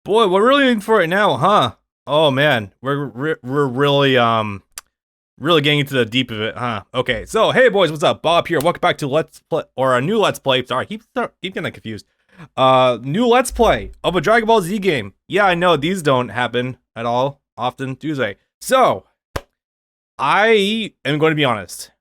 Boy, we're really in for it now, huh? Oh man, we're really getting into the deep of it, huh? Okay, so hey boys, what's up? Bob here. Welcome back to Let's Play or a new Let's Play. Sorry, keep getting confused. New Let's Play of a Dragon Ball Z game. Yeah, I know these don't happen at all often, do they? So I am going to be honest.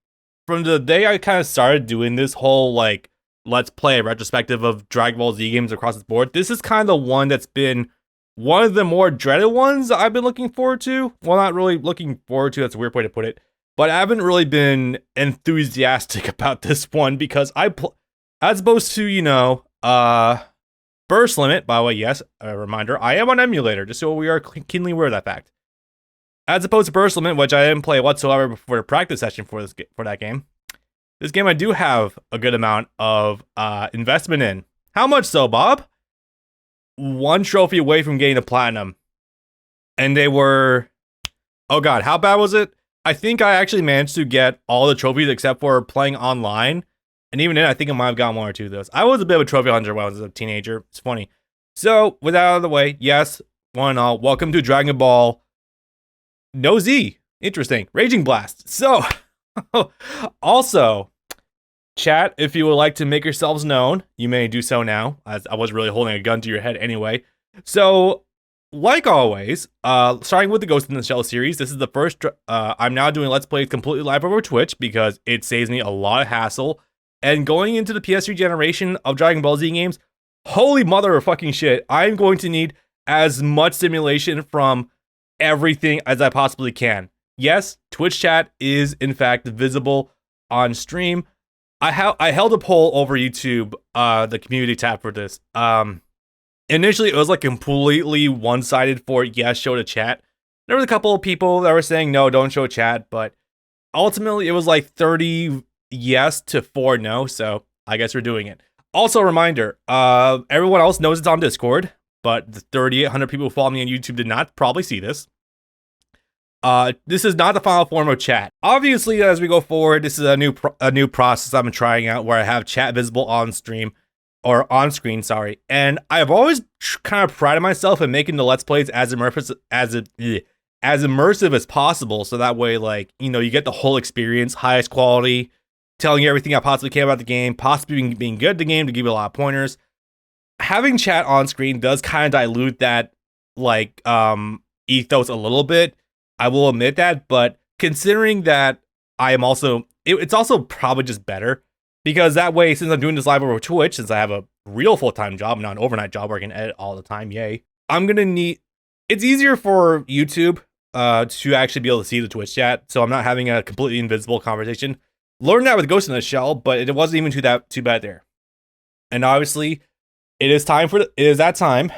From the day I kind of started doing this whole like Let's Play retrospective of Dragon Ball Z games across the board, this is kind of the one that's been one of the more dreaded ones I've been looking forward to. Well, not really looking forward to, that's a weird way to put it. But I haven't really been enthusiastic about this one because as opposed to, burst limit, by the way, yes, a reminder, I am on emulator, just so we are keenly aware of that fact. As opposed to burst limit, which I didn't play whatsoever before the practice session for that game. This game I do have a good amount of investment in. How much so, Bob? One trophy away from getting a platinum. And they were... Oh god, how bad was it? I think I actually managed to get all the trophies except for playing online. And even then, I think I might have gotten one or two of those. I was a bit of a trophy hunter when I was a teenager. It's funny. So, with that out of the way, yes, one and all, welcome to Dragon Ball No Z. Interesting. Raging Blast. So, also... Chat, if you would like to make yourselves known, you may do so now, as I was really holding a gun to your head anyway. So, like always, starting with the Ghost in the Shell series, this is the first, I'm now doing Let's Plays completely live over Twitch because it saves me a lot of hassle. And going into the PS3 generation of Dragon Ball Z games, holy mother of fucking shit, I'm going to need as much simulation from everything as I possibly can. Yes, Twitch chat is in fact visible on stream. I held a poll over YouTube, the community tab for this. Initially, it was like completely one-sided for yes, show to chat. There was a couple of people that were saying no, don't show chat, but ultimately it was like 30 yes to 4 no, so I guess we're doing it. Also, a reminder, everyone else knows it's on Discord, but the 3,800 people who follow me on YouTube did not probably see this. This is not the final form of chat. Obviously, as we go forward, this is a new process I'm trying out where I have chat visible on stream or on screen. Sorry, and I've always kind of prided myself in making the Let's Plays as immersive as possible, so that way, like you get the whole experience, highest quality, telling you everything I possibly can about the game, possibly being good at the game to give you a lot of pointers. Having chat on screen does kind of dilute that ethos a little bit. I will admit that, but considering that I am also, it's also probably just better because that way, since I'm doing this live over Twitch, since I have a real full-time job, not an overnight job where I can edit all the time, yay, I'm going to need, it's easier for YouTube to actually be able to see the Twitch chat, so I'm not having a completely invisible conversation. Learned that with Ghost in the Shell, but it wasn't even too bad there. And obviously, it is that time.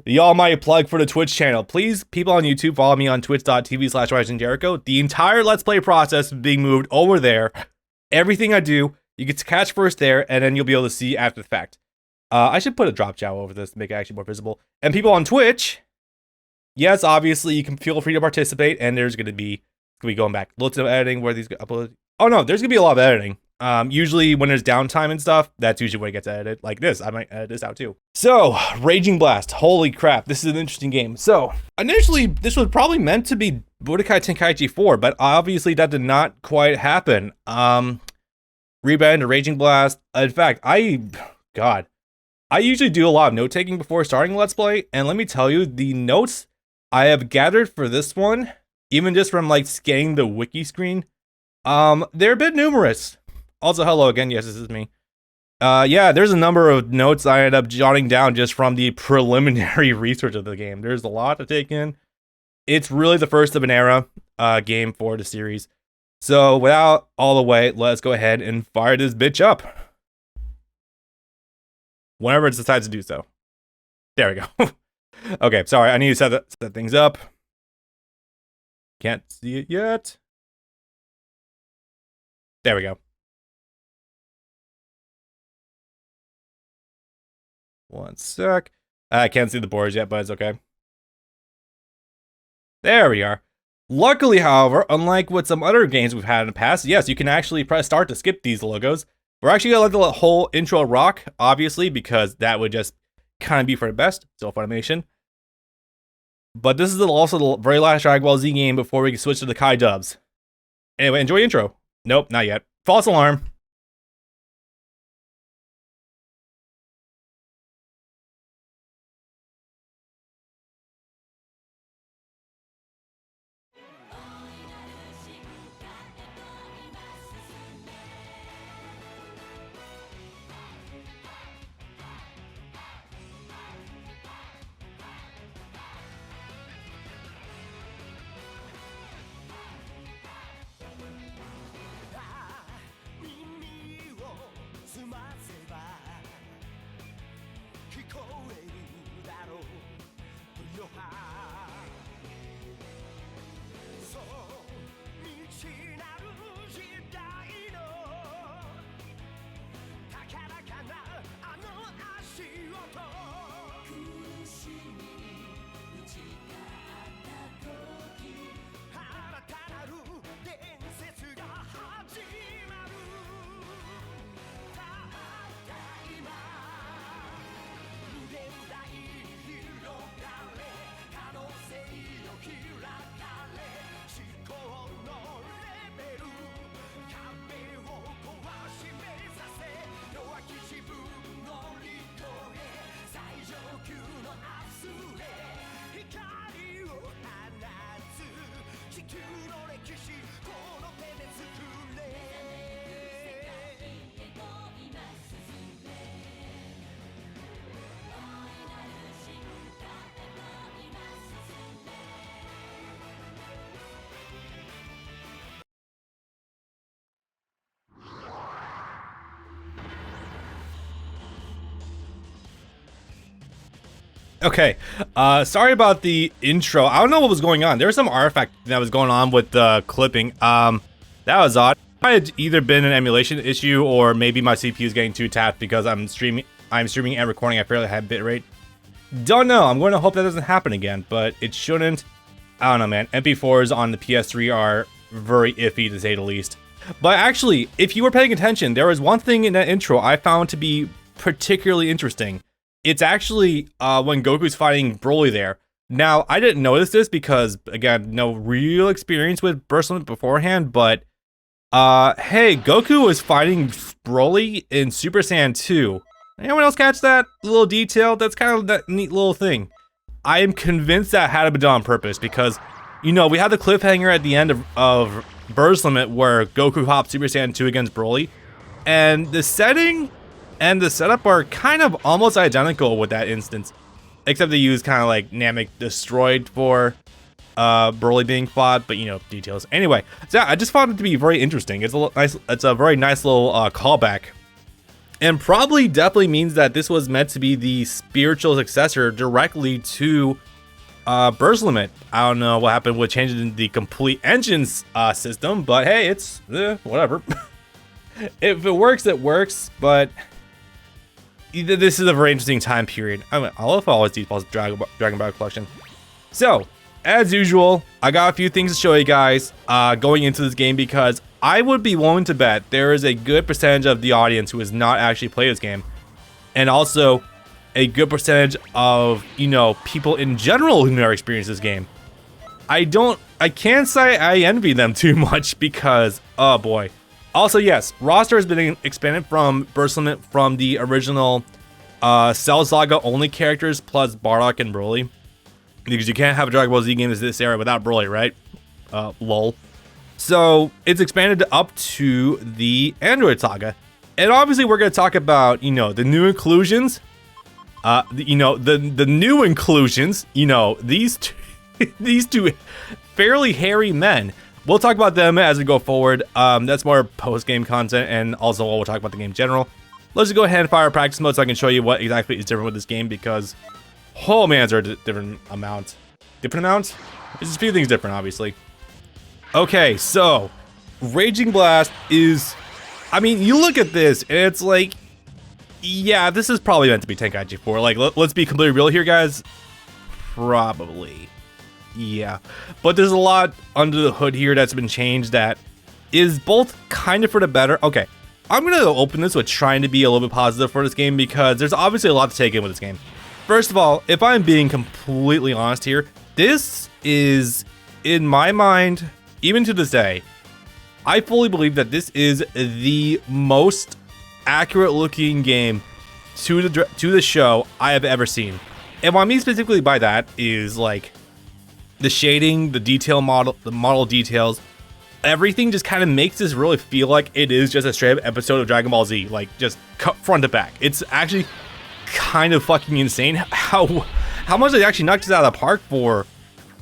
The almighty plug for the Twitch channel. Please, people on YouTube, follow me on twitch.tv/RiseandJericho. The entire Let's Play process is being moved over there. Everything I do, you get to catch first there, and then you'll be able to see after the fact. I should put a drop chow over this to make it actually more visible. And people on Twitch, yes, obviously, you can feel free to participate, and there's going to be going back. Lots of editing where these get uploaded. Oh, no, there's going to be a lot of editing. Usually when there's downtime and stuff, that's usually when it gets edited. Like this, I might edit this out too. So, Raging Blast. Holy crap, this is an interesting game. So, initially, this was probably meant to be Budokai Tenkaichi 4, but obviously that did not quite happen. Rebound to Raging Blast. In fact, I usually do a lot of note-taking before starting Let's Play, and let me tell you, the notes I have gathered for this one, even just from like scanning the wiki screen, they're a bit numerous. Also, hello again. Yes, this is me. Yeah, there's a number of notes I ended up jotting down just from the preliminary research of the game. There's a lot to take in. It's really the first of an era game for the series. So, without all the way, let's go ahead and fire this bitch up. Whenever it decides to do so. There we go. Okay, sorry. I need to set things up. Can't see it yet. There we go. One sec. I can't see the boards yet, but it's okay. There we are. Luckily, however, unlike with some other games we've had in the past, yes, you can actually press start to skip these logos. We're actually going to let the whole intro rock, obviously, because that would just kind of be for the best, self-animation. But this is also the very last Dragon Ball Z game before we can switch to the Kai dubs. Anyway, enjoy the intro. Nope, not yet. False alarm. Okay, sorry about the intro. I don't know what was going on. There was some artifact that was going on with the clipping. That was odd. It might have either been an emulation issue or maybe my CPU is getting too tapped because I'm streaming and recording at fairly high bitrate. Don't know. I'm going to hope that doesn't happen again, but it shouldn't. I don't know, man. MP4s on the PS3 are very iffy to say the least. But actually, if you were paying attention, there was one thing in that intro I found to be particularly interesting. It's actually when Goku's fighting Broly there. Now, I didn't notice this because, again, no real experience with Burst Limit beforehand, but hey, Goku was fighting Broly in Super Saiyan 2. Anyone else catch that little detail? That's kind of that neat little thing. I am convinced that had to be done on purpose because, you know, we had the cliffhanger at the end of Burst Limit where Goku hopped Super Saiyan 2 against Broly, and the setting and the setup are kind of almost identical with that instance, except they use kind of like Namek destroyed for Broly being fought, but you know, details. Anyway, so yeah, I just found it to be very interesting. It's a very nice little callback, and probably definitely means that this was meant to be the spiritual successor directly to Burst Limit. I don't know what happened with changing the complete engines system, but hey, it's whatever. If it works, it works, but this is a very interesting time period. I love all these details of Dragon Ball Collection. So, as usual, I got a few things to show you guys going into this game because I would be willing to bet there is a good percentage of the audience who has not actually played this game. And also, a good percentage of, you know, people in general who never experienced this game. I can't say I envy them too much because, oh boy. Also, yes, roster has been expanded from Burst Limit from the original Cell Saga only characters plus Bardock and Broly. Because you can't have a Dragon Ball Z game in this era without Broly, right? Lol. So, it's expanded up to the Android Saga. And obviously, we're going to talk about, you know, the new inclusions. The new inclusions, you know, these two fairly hairy men. We'll talk about them as we go forward. That's more post-game content, and also we'll talk about the game in general. Let's just go ahead and fire practice mode so I can show you what exactly is different with this game, because, oh man, there are different amounts. Different amounts? There's just a few things different, obviously. Okay, so, Raging Blast is, I mean, you look at this, and it's like, yeah, this is probably meant to be Tenkaichi 4. Like, let's be completely real here, guys. Probably. Yeah, but there's a lot under the hood here that's been changed that is both kind of for the better. Okay, I'm gonna open this with trying to be a little bit positive for this game because there's obviously a lot to take in with this game. First of all, if I'm being completely honest here, this is, in my mind, even to this day, I fully believe that this is the most accurate looking game to the show I have ever seen. And what I mean specifically by that is like the shading, the model details, everything just kind of makes this really feel like it is just a straight up episode of Dragon Ball Z, like just cut front to back. It's actually kind of fucking insane how much they actually knocked this out of the park for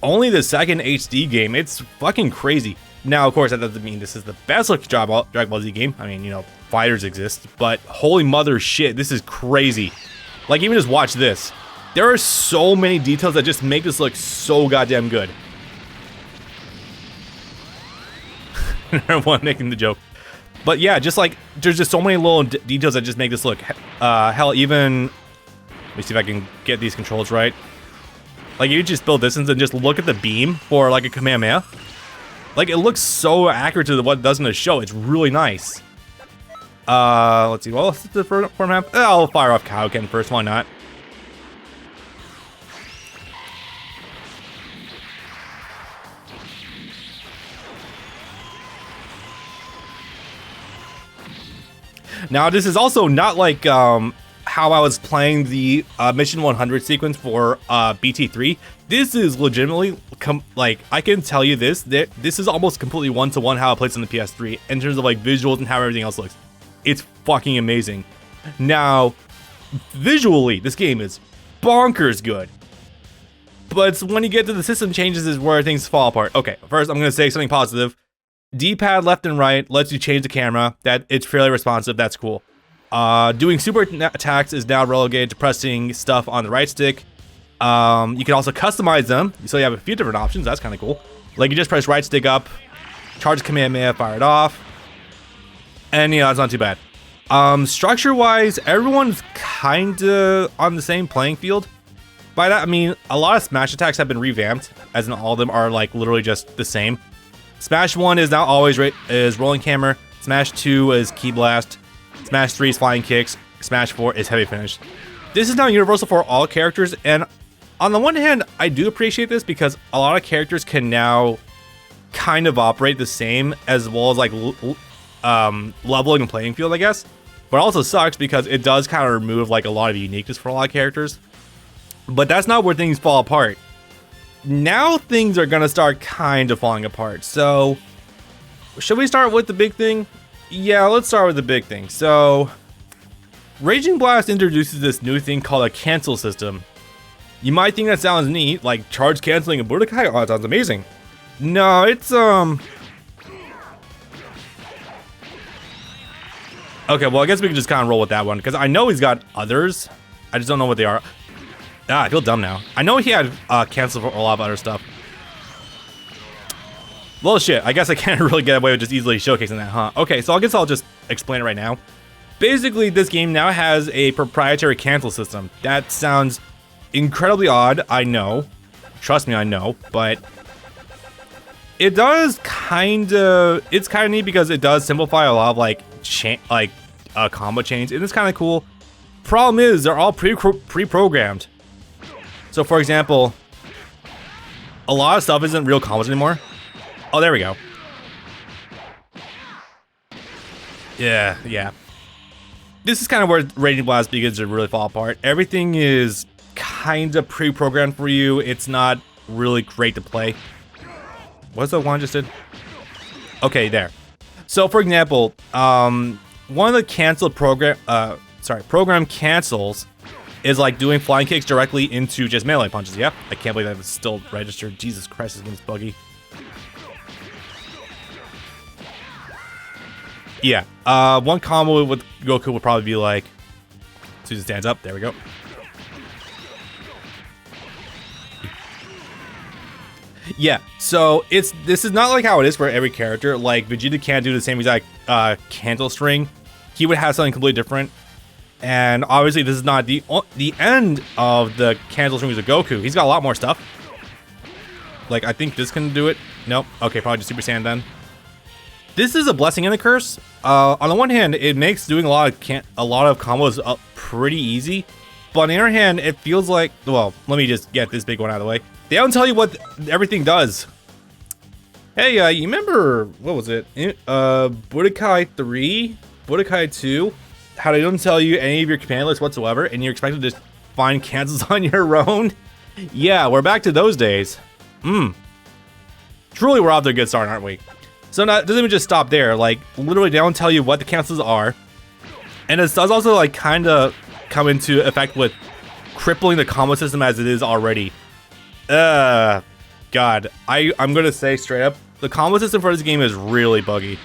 only the second HD game. It's fucking crazy. Now, of course, that doesn't mean this is the best looking Dragon Ball Z game. I mean, you know, fighters exist, but holy mother shit, this is crazy. Like, even just watch this. There are so many details that just make this look so goddamn good. Everyone making the joke. But yeah, just like, there's just so many little details that just make this look, hell, even, let me see if I can get these controls right. Like, you just build distance and just look at the beam for like a Kamehameha. Like, it looks so accurate to what it does in the show. It's really nice. Let's see. Well, let's the first map. I'll fire off Kaioken first. Why not? Now, this is also not like how I was playing the Mission 100 sequence for BT3. This is legitimately, like, I can tell you this is almost completely one-to-one how it plays on the PS3 in terms of like visuals and how everything else looks. It's fucking amazing. Now, visually, this game is bonkers good. But it's when you get to the system changes is where things fall apart. Okay, first I'm going to say something positive. D-pad left and right lets you change the camera. That it's fairly responsive. That's cool. Doing super attacks is now relegated to pressing stuff on the right stick. You can also customize them, so you have a few different options. That's kind of cool. Like, you just press right stick up, charge Kamehameha, fire it off, and yeah, it's not too bad. Structure-wise, everyone's kinda on the same playing field. By that I mean a lot of smash attacks have been revamped, as in all of them are like literally just the same. Smash 1 is now always is rolling hammer. Smash 2 is key blast. Smash 3 is flying kicks. Smash 4 is heavy finish. This is now universal for all characters, and on the one hand, I do appreciate this because a lot of characters can now kind of operate the same, as well as like leveling and playing field, I guess. But it also sucks because it does kind of remove like a lot of uniqueness for a lot of characters. But that's not where things fall apart. Now things are gonna start kind of falling apart. So, should we start with the big thing? Yeah, let's start with the big thing. So, Raging Blast introduces this new thing called a cancel system. You might think that sounds neat, like charge canceling a Budokai. Oh, that sounds amazing. No, it's okay, well, I guess we can just kind of roll with that one, because I know he's got others. I just don't know what they are. Ah, I feel dumb now. I know he had cancel for a lot of other stuff. Well, shit, I guess I can't really get away with just easily showcasing that, huh? Okay, so I guess I'll just explain it right now. Basically, this game now has a proprietary cancel system. That sounds incredibly odd, I know. Trust me, I know, but it does it's kind of neat because it does simplify a lot of like combo chains, and it's kind of cool. Problem is, they're all pre-programmed. So, for example, a lot of stuff isn't real combos anymore. Oh, there we go. Yeah. This is kind of where Raging Blast begins to really fall apart. Everything is kind of pre-programmed for you. It's not really great to play. What's the one I just did? Okay, there. So, for example, one of the canceled program cancels is like doing flying kicks directly into just melee punches. Yep, I can't believe that was still registered. Jesus Christ, this game's buggy. Yeah, one combo with Goku would probably be like, Susan stands up, there we go. Yeah, so this is not like how it is for every character. Like, Vegeta can't do the same exact cancel string. He would have something completely different. And obviously this is not the end of the cancel strings of Goku. He's got a lot more stuff. Like, I think this can do it. Nope. Okay, probably just Super Saiyan then. This is a blessing and a curse. On the one hand, it makes doing a lot of combos pretty easy. But on the other hand, it feels like, well, let me just get this big one out of the way. They don't tell you what everything does. Hey, you remember, what was it? Budokai 3, Budokai 2? How they don't tell you any of your command lists whatsoever, and you're expected to find cancels on your own? Yeah, we're back to those days. Truly, we're off to a good start, aren't we? So it doesn't even just stop there. Like, literally, they don't tell you what the cancels are. And it does also, like, kind of come into effect with crippling the combo system as it is already. God, I'm gonna say straight up, the combo system for this game is really buggy.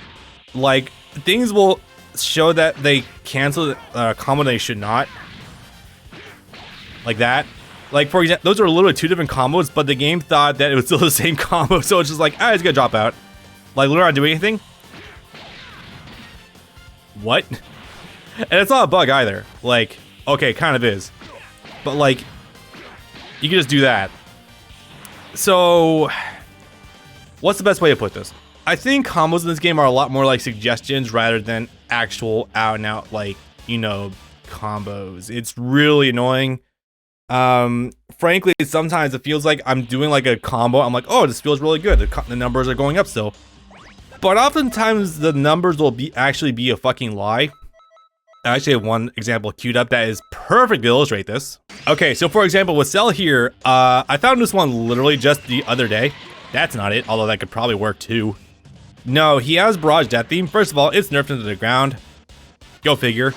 Like, things will show that they cancel a combo they should not. Like that. Like, for example, those are literally two different combos, but the game thought that it was still the same combo, so it's just like, it's gonna drop out. Like, literally not do anything. What? And it's not a bug either. Like, okay, kind of is. But, like, you can just do that. So, what's the best way to put this? I think combos in this game are a lot more like suggestions rather than actual out and out, like, you know, combos. It's really annoying. Frankly, sometimes it feels like I'm doing like a combo. I'm like, oh, this feels really good. The numbers are going up still. But oftentimes the numbers will actually be a fucking lie. I actually have one example queued up that is perfect to illustrate this. Okay, so for example, with Cell here, I found this one literally just the other day. That's not it, although that could probably work too. No, he has Barrage Death Theme. First of all, it's nerfed into the ground. Go figure.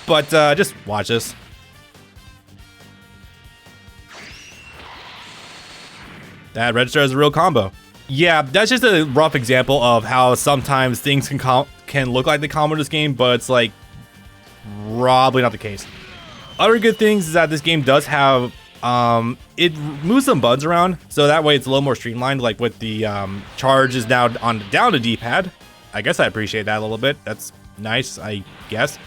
But just watch this. That register as a real combo. Yeah, that's just a rough example of how sometimes things can look like the combo in this game, but it's like probably not the case. Other good things is that this game does have it moves some buttons around, so that way it's a little more streamlined. Like with the charge is now on down to D-pad. I guess I appreciate that a little bit. That's nice, I guess.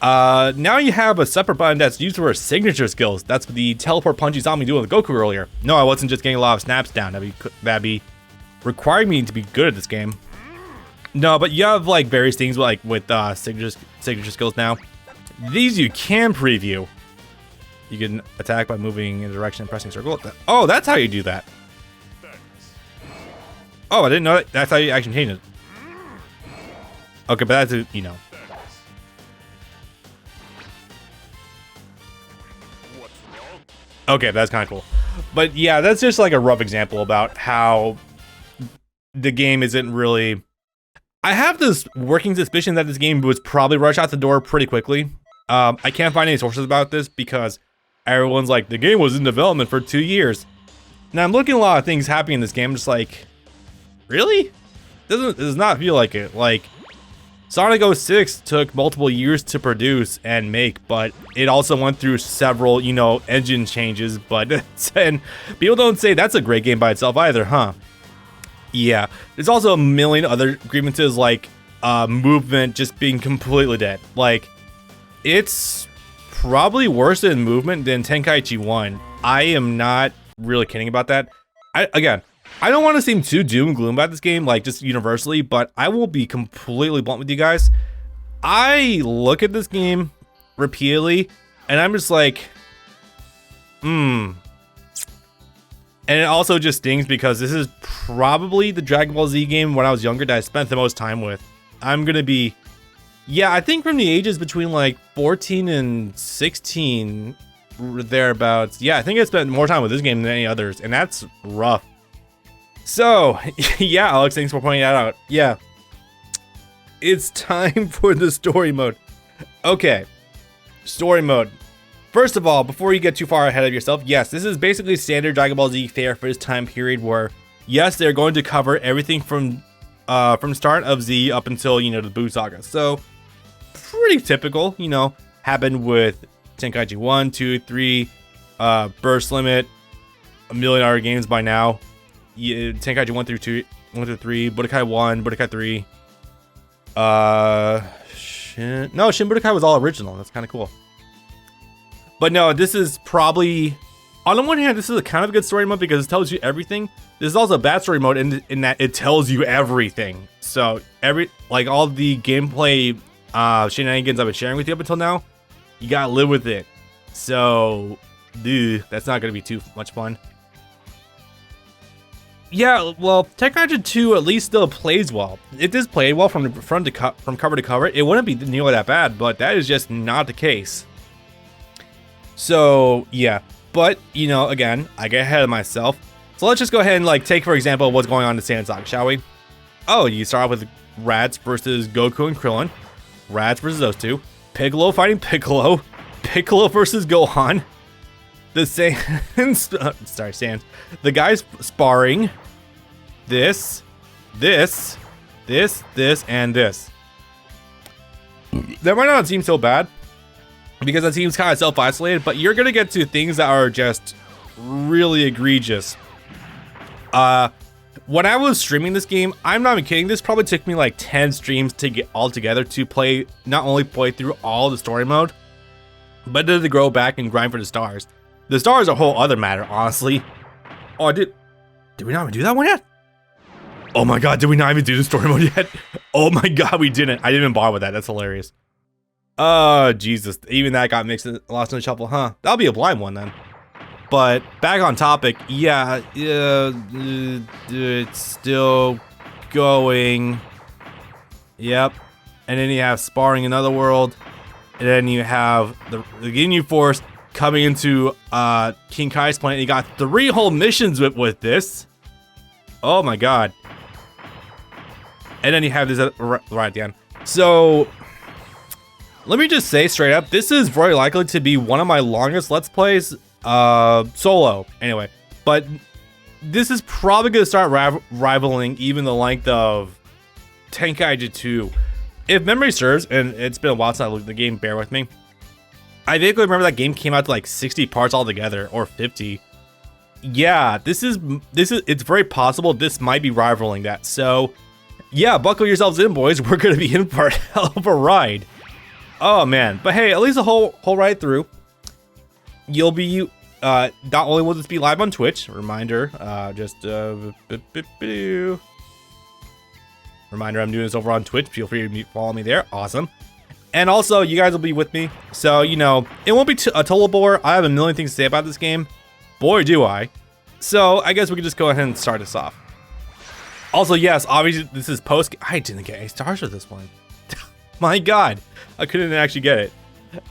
Now you have a separate button that's used for signature skills. That's the teleport punch you saw me do with Goku earlier. No, I wasn't just getting a lot of snaps down. That'd be requiring me to be good at this game. No, but you have like various things like with signature skills now. These you can preview. You can attack by moving in a direction and pressing circle. Oh, that's how you do that. Oh, I didn't know that. That's how you actually change it. Okay, but that's, you know. Okay, that's kind of cool. But yeah, that's just like a rough example about how the game isn't really... I have this working suspicion that this game was probably rushed out the door pretty quickly. I can't find any sources about this because everyone's like, the game was in development for 2 years. Now I'm looking at a lot of things happening in this game. I'm just like, really? It does not feel like it. Like, Sonic 06 took multiple years to produce and make, but it also went through several, you know, engine changes. But and people don't say that's a great game by itself either, huh? Yeah, there's also a million other grievances like movement just being completely dead. Like, it's probably worse in movement than Tenkaichi 1. I am not really kidding about that. Again, I don't want to seem too doom and gloom about this game, like just universally, but I will be completely blunt with you guys. I look at this game repeatedly, and I'm just like, And it also just stings because this is probably the Dragon Ball Z game when I was younger that I spent the most time with. I'm gonna be, yeah, I think from the ages between like 14 and 16, thereabouts. Yeah, I think I spent more time with this game than any others, and that's rough. So, yeah, Alex, thanks for pointing that out. Yeah, it's time for the story mode. Okay, story mode. First of all, before you get too far ahead of yourself, yes, this is basically standard Dragon Ball Z fare for this time period where, yes, they're going to cover everything from start of Z up until, you know, the Buu Saga. So, pretty typical, you know, happened with Tenkaichi 1, 2, 3, Burst Limit, a million other games by now. Tenkaichi 1 through 2, 1 through 3, Budokai 1, Budokai 3. Shin Budokai was all original. That's kind of cool. But no, this is probably, on the one hand, this is a kind of a good story mode because it tells you everything. This is also a bad story mode in that it tells you everything. So all the gameplay shenanigans I've been sharing with you up until now, You gotta live with it. So, that's not gonna be too much fun. Yeah, well, Tenkaichi 2 at least still plays well. It does play well from cover to cover. It wouldn't be nearly that bad, but that is just not the case. So, yeah. But, you know, again, I get ahead of myself. So let's just go ahead and, like, take, for example, what's going on in Sandsaga, shall we? Oh, you start off with Raditz versus Goku and Krillin. Raditz versus those two. Piccolo fighting Piccolo. Piccolo versus Gohan. The Sans, sorry, Sans. The guys sparring. This, and this. That might not seem so bad because that seems kind of self-isolated, but you're gonna get to things that are just really egregious. When I was streaming this game, I'm not even kidding, this probably took me like 10 streams to get all together to play, not only play through all the story mode, but to go back and grind for the stars. The stars are a whole other matter, honestly. Oh, did we not even do that one yet? Oh my god, did we not even do the story mode yet? Oh my god, we didn't. I didn't even bother with that. That's hilarious. Oh, Jesus. Even that got mixed and lost in the shuffle, huh? That'll be a blind one then. But back on topic, yeah, it's still going. Yep. And then you have sparring in Otherworld. And then you have the Ginyu Force coming into King Kai's planet. You got 3 whole missions with this. Oh my god. And then you have this right at the end. So, let me just say straight up, this is very likely to be one of my longest Let's Plays solo. Anyway, but this is probably going to start rivaling even the length of Tenkaichi 2. If memory serves, and it's been a while since I looked at the game, bear with me. I vaguely remember that game came out to like 60 parts altogether, or 50. Yeah, it's very possible this might be rivaling that. So, yeah, buckle yourselves in, boys. We're gonna be in for a hell of a ride. Oh man, but hey, at least the whole ride through, you'll be not only will this be live on Twitch. Reminder, reminder, I'm doing this over on Twitch. Feel free to follow me there. Awesome. And also, you guys will be with me. So, you know, it won't be a total bore. I have a million things to say about this game. Boy, do I. So, I guess we can just go ahead and start this off. Also, yes, obviously, this is post. I didn't get any stars for this one. My god. I couldn't actually get it.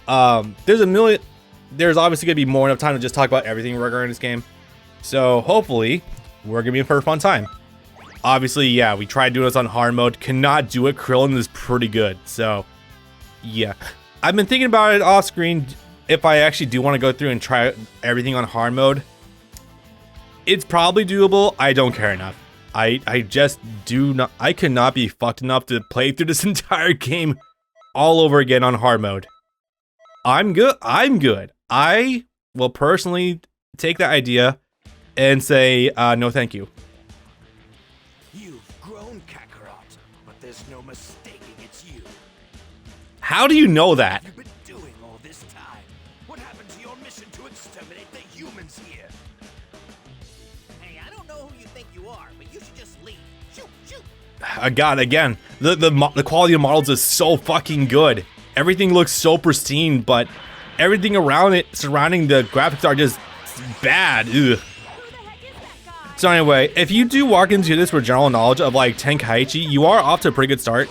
There's obviously going to be more enough time to just talk about everything regarding this game. So, hopefully, we're going to be in for a fun time. Obviously, yeah, we tried doing this on hard mode. Cannot do it. Krillin is pretty good. So, yeah. I've been thinking about it off screen if I actually do want to go through and try everything on hard mode. It's probably doable. I don't care enough. I just do not. I cannot be fucked enough to play through this entire game all over again on hard mode. I'm good. I will personally take that idea and say, no thank you. You've grown, Kakarot, but there's no mistaking it's you. How do you know that? You've been doing all this time. What happened to your mission to exterminate the humans here? Hey, I don't know who you think you are, but you should just leave. Shoot, shoot. God, again, the quality of models is so fucking good. Everything looks so pristine, but everything around it, surrounding the graphics are just bad. Ugh. So anyway, if you do walk into this with general knowledge of like Tenkaichi, you are off to a pretty good start.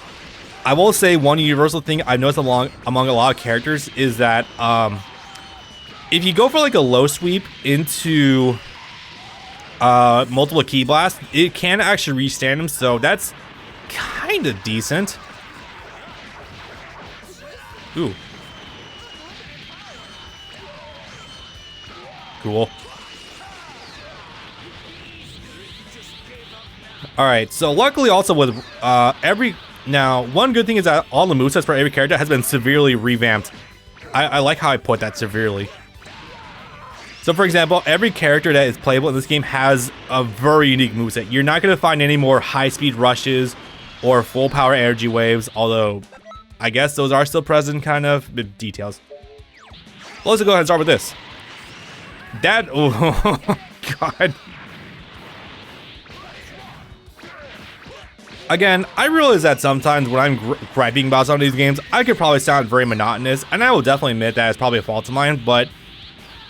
I will say one universal thing I've noticed among a lot of characters is that if you go for like a low sweep into multiple key blasts, it can actually restand them, so that's kind of decent. Ooh. Cool. Alright, so luckily also with one good thing is that all the movesets for every character has been severely revamped. I like how I put that, severely. So for example, every character that is playable in this game has a very unique moveset. You're not going to find any more high-speed rushes or full power energy waves, although I guess those are still present, kind of, but details. Let's go ahead and start with this. That, oh god. Again, I realize that sometimes when I'm griping about some of these games, I could probably sound very monotonous, and I will definitely admit that it's probably a fault of mine, but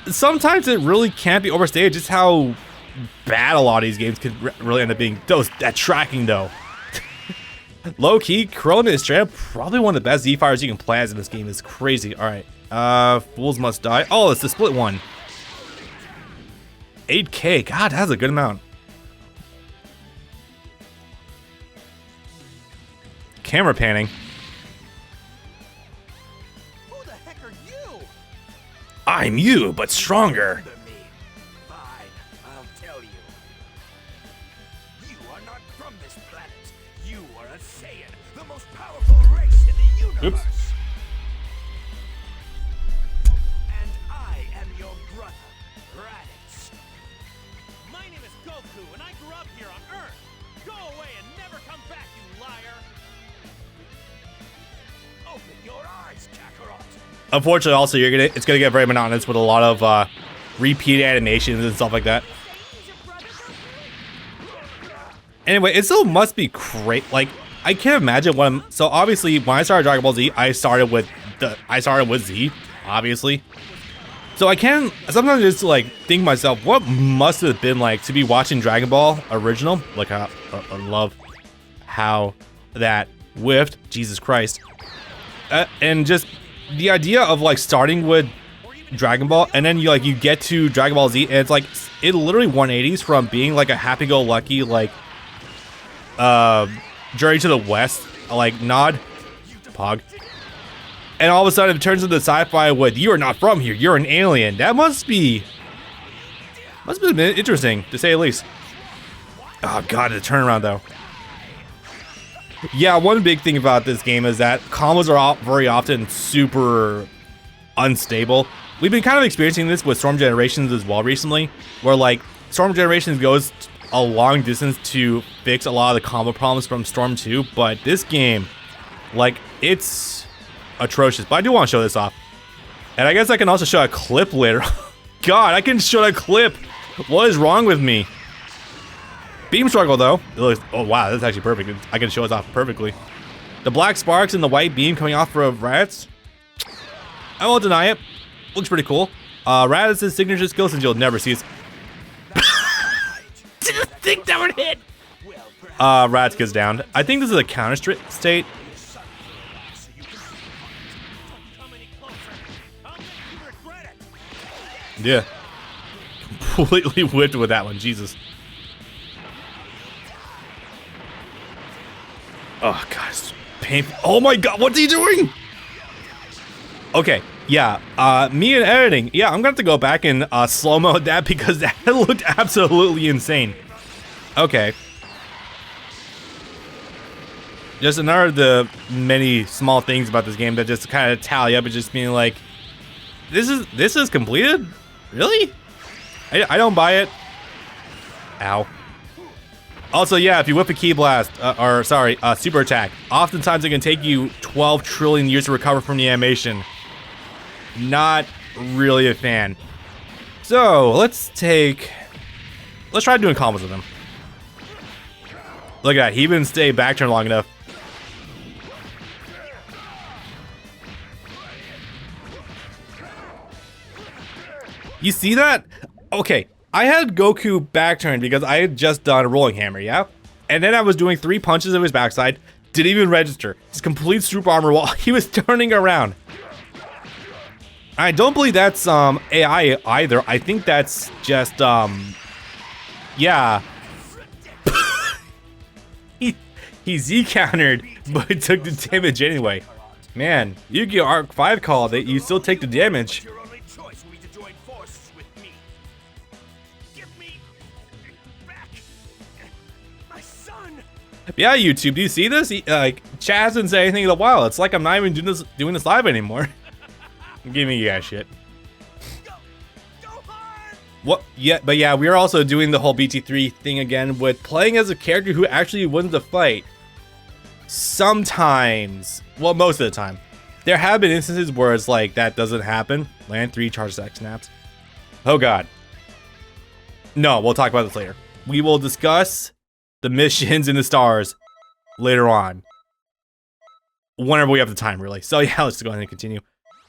sometimes it really can't be overstated just how bad a lot of these games could really end up being. That tracking though. Low-key, Krillin is straight up probably one of the best Z-Fighters you can play as in this game. It's crazy. Alright. Fools must die. Oh, it's the split one. 8K. God, that's a good amount. Camera panning. Who the heck are you? I'm you, but stronger. Remember me. Fine, I'll tell you. You are not from this planet. You are a Saiyan, the most powerful race in the universe. Oops. And I am your brother, Raditz. My name is Goku, and I grew up here on Earth. Go away and never come back, you liar. Open your eyes, Kakarot. Unfortunately, also it's gonna get very monotonous with a lot of repeat animations and stuff like that. Anyway, it still must be great. Like, I can't imagine what I'm. So obviously, when I started Dragon Ball Z, I started with Z, obviously. So I can sometimes just like think to myself, what must it have been like to be watching Dragon Ball original? Like, I love how that whiffed. Jesus Christ. And just the idea of like starting with Dragon Ball and then you get to Dragon Ball Z and it's like it literally 180s from being like a happy-go-lucky like Journey to the West like nod pog, and all of a sudden it turns into sci-fi with you are not from here, you're an alien. That must have been interesting to say the least. Oh god, the turnaround though. Yeah, one big thing about this game is that combos are very often super unstable. We've been kind of experiencing this with Storm Generations as well recently, where like Storm Generations goes a long distance to fix a lot of the combo problems from Storm 2, but this game, like, it's atrocious. But I do want to show this off. And I guess I can also show a clip later. God, I can show a clip. What is wrong with me? Beam struggle though. It looks, oh wow, that's actually perfect. I can show it off perfectly. The black sparks and the white beam coming off of Raditz. I won't deny it. Looks pretty cool. Raditz's signature skill, since you'll never see it. Didn't think that would hit. Raditz gets down. I think this is a counter state. Yeah. Completely whipped with that one. Jesus. Oh god, it's painful. Oh my god, what's he doing? Okay, yeah, me and editing. Yeah, I'm gonna have to go back and slow-mo that because that looked absolutely insane. Okay. Just another of the many small things about this game that just kind of tally up and just being like, this is completed? Really? I don't buy it. Ow. Also, yeah, if you whip a Ki Blast, Super Attack, oftentimes it can take you 12 trillion years to recover from the animation. Not really a fan. So, let's try doing combos with him. Look at that, he even stayed back turn long enough. You see that? Okay. I had Goku back turn because I had just done a rolling hammer, yeah? And then I was doing 3 punches of his backside, didn't even register. His complete super armor while he was turning around. I don't believe that's AI either. I think that's just yeah. he Z-countered, but took the damage anyway. Man, Yu-Gi-Oh! Arc 5 called it, you still take the damage. Your only choice will be to join forces with me. Give me back my son. Yeah, YouTube, do you see this? Like, Chaz hasn't said anything in a while. It's like I'm not even doing this live anymore. Give me yeah shit. Go hard. What? Yeah, but yeah, we are also doing the whole BT3 thing again with playing as a character who actually wins the fight. Sometimes, well, most of the time. There have been instances where it's like that doesn't happen. Land 3, charge stack snaps. Oh god. No, we'll talk about this later. We will discuss the missions in the stars later on. Whenever we have the time, really. So yeah, let's go ahead and continue.